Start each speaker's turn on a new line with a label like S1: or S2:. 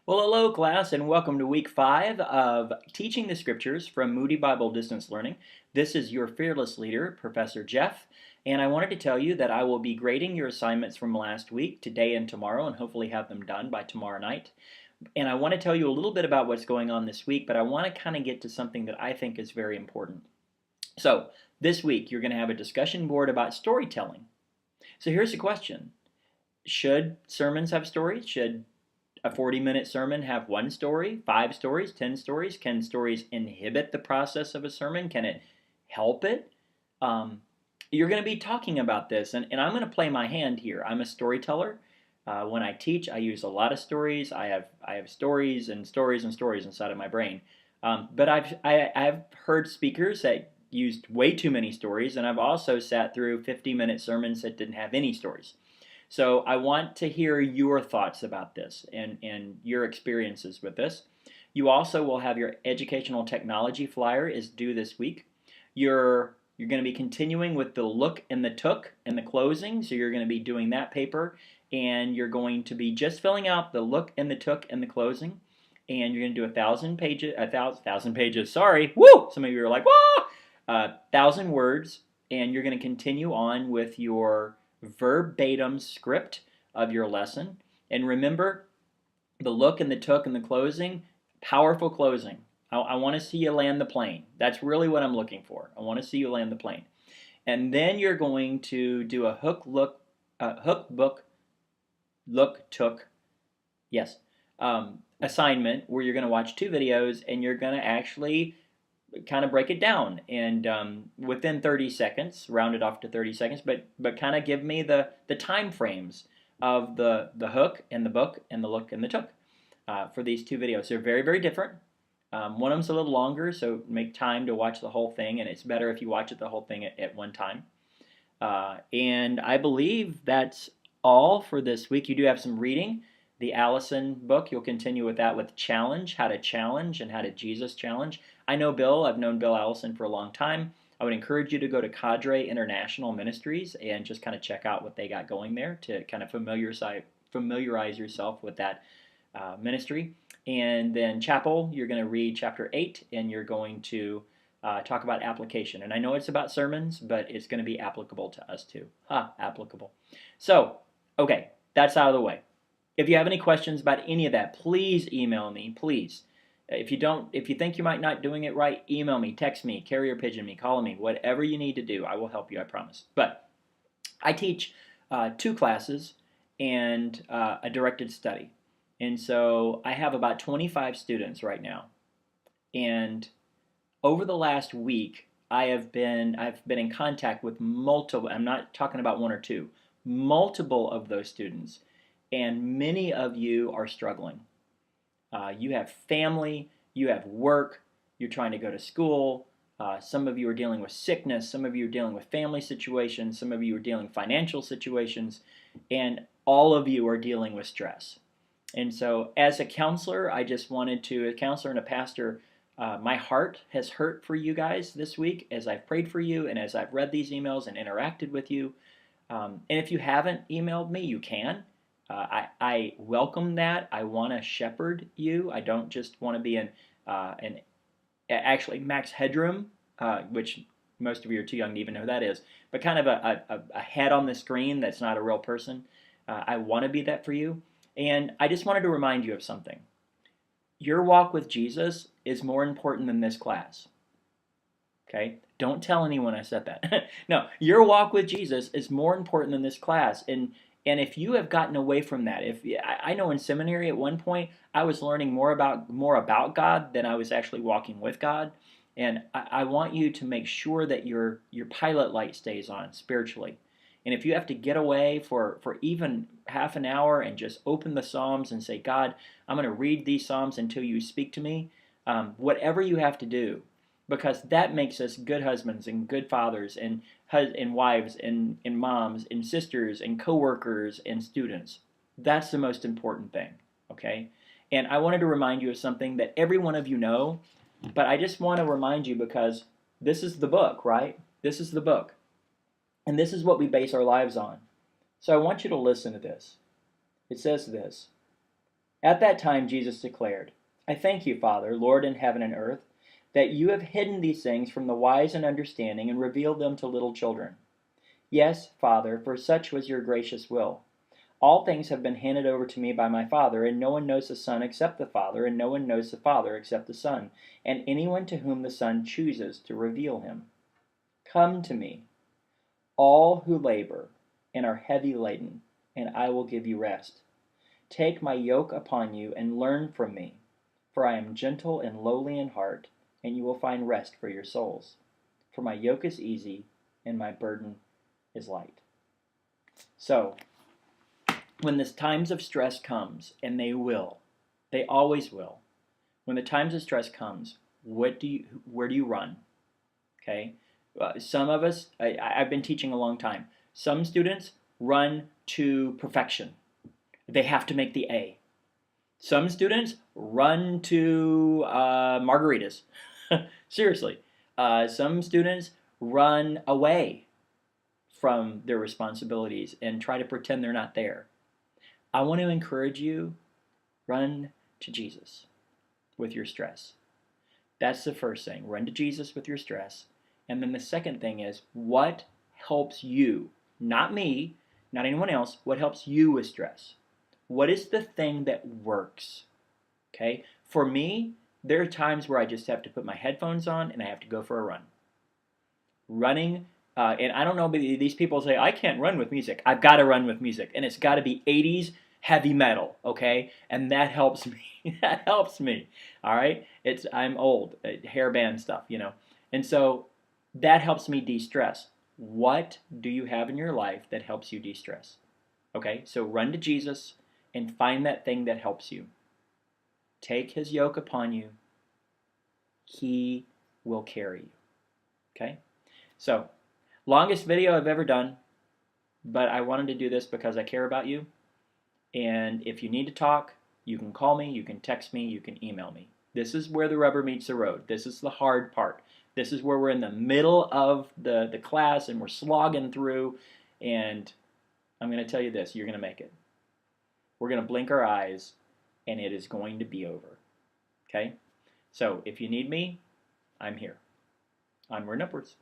S1: Well, hello, class, and welcome to week 5 of Teaching the Scriptures from Moody Bible Distance Learning. This is your fearless leader, Professor Jeff, and I wanted to tell you that I will be grading your assignments from last week, today and tomorrow, and hopefully have them done by tomorrow night. And I want to tell you a little bit about what's going on this week, but I want to kind of get to something that I think is very important. So, this week, you're going to have a discussion board about storytelling. So here's the question. Should sermons have stories? Should a 40-minute sermon have one story, 5 stories, 10 stories? Can stories inhibit the process of a sermon? Can it help it? You're going to be talking about this, and I'm going to play my hand here. I'm a storyteller. When I teach, I use a lot of stories. I have stories and stories and stories inside of my brain. But I've heard speakers that used way too many stories, and I've also sat through 50-minute sermons that didn't have any stories. So I want to hear your thoughts about this and your experiences with this. You also will have your educational technology flyer is due this week. You're going to be continuing with the look and the took and the closing. So you're going to be doing that paper, and you're going to be just filling out the look and the took and the closing. And you're going to do 1,000 pages, 1,000 pages, sorry, woo! Some of you are like, whoa! 1,000 words, and you're going to continue on with your verbatim script of your lesson. And remember, the look and the took and the closing, powerful closing. I want to see you land the plane. That's really what I'm looking for. I want to see you land the plane. And then you're going to do a hook, book, look, took, yes, assignment where you're going to watch 2 videos and you're going to actually kind of break it down and within 30 seconds, round it off to 30 seconds, but kind of give me the time frames of the hook and the book and the look and the took for these 2 videos. They're very, very different. One of them's a little longer, so make time to watch the whole thing, and it's better if you watch it the whole thing at one time. And I believe that's all for this week. You do have some reading. The Allison book, you'll continue with that with challenge, how to challenge and how to Jesus challenge. I know Bill, I've known Bill Allison for a long time. I would encourage you to go to Cadre International Ministries and just kind of check out what they got going there to kind of familiarize yourself with that ministry. And then Chapel, you're going to read chapter 8 and you're going to talk about application. And I know it's about sermons, but it's going to be applicable to us too. Applicable. So, okay, that's out of the way. If you have any questions about any of that, please email me, please. If you think you might not doing it right, email me, text me, carrier pigeon me, call me, whatever you need to do, I will help you, I promise. But I teach 2 classes and a directed study. And so I have about 25 students right now. And over the last week, I've been in contact with multiple, I'm not talking about 1 or 2, multiple of those students. And many of you are struggling. You have family, you have work, you're trying to go to school. Some of you are dealing with sickness, some of you are dealing with family situations, some of you are dealing with financial situations, and all of you are dealing with stress. And so as a counselor, a counselor and a pastor, my heart has hurt for you guys this week as I've prayed for you and as I've read these emails and interacted with you. And if you haven't emailed me, you can. I welcome that. I want to shepherd you. I don't just want to be actually Max Headroom, which most of you are too young to even know who that is, but kind of a head on the screen that's not a real person. I want to be that for you. And I just wanted to remind you of something. Your walk with Jesus is more important than this class. Okay? Don't tell anyone I said that. No, your walk with Jesus is more important than this class. And if you have gotten away from that, I know in seminary at one point I was learning more about God than I was actually walking with God, and I want you to make sure that your pilot light stays on spiritually. And if you have to get away for even half an hour and just open the Psalms and say, God, I'm going to read these Psalms until you speak to me, whatever you have to do, because that makes us good husbands and good fathers and wives and moms and sisters and coworkers and students. That's the most important thing, okay? And I wanted to remind you of something that every one of you know, but I just want to remind you because this is the book, right? This is the book. And this is what we base our lives on. So I want you to listen to this. It says this: At that time Jesus declared, I thank you, Father, Lord in heaven and earth, that you have hidden these things from the wise and understanding and revealed them to little children. Yes, Father, for such was your gracious will. All things have been handed over to me by my Father, and no one knows the Son except the Father, and no one knows the Father except the Son, and anyone to whom the Son chooses to reveal him. Come to me, all who labor and are heavy laden, and I will give you rest. Take my yoke upon you and learn from me, for I am gentle and lowly in heart, and you will find rest for your souls. For my yoke is easy, and my burden is light. So, when the times of stress comes, and they will, they always will. When the times of stress comes, where do you run? Okay, some of us, I've been teaching a long time. Some students run to perfection. They have to make the A. Some students run to margaritas. Seriously, some students run away from their responsibilities and try to pretend they're not there. I want to encourage you, run to Jesus with your stress. That's the first thing. Run to Jesus with your stress. And then the second thing is, what helps you? Not me, not anyone else. What helps you with stress? What is the thing that works? Okay? For me, there are times where I just have to put my headphones on and I have to go for a run. Running, and I don't know, but these people say, I can't run with music. I've got to run with music. And it's got to be 80s heavy metal, okay? And that helps me. That helps me, all right? I'm old, hair band stuff, you know. And so that helps me de-stress. What do you have in your life that helps you de-stress? Okay, so run to Jesus and find that thing that helps you. Take his yoke upon you. He will carry you. Okay? So, longest video I've ever done, but I wanted to do this because I care about you. And if you need to talk, you can call me, you can text me, you can email me. This is where the rubber meets the road. This is the hard part. This is where we're in the middle of the class and we're slogging through. And I'm going to tell you this, you're going to make it. We're going to blink our eyes and it is going to be over. Okay? So if you need me, I'm here. Onward and upwards.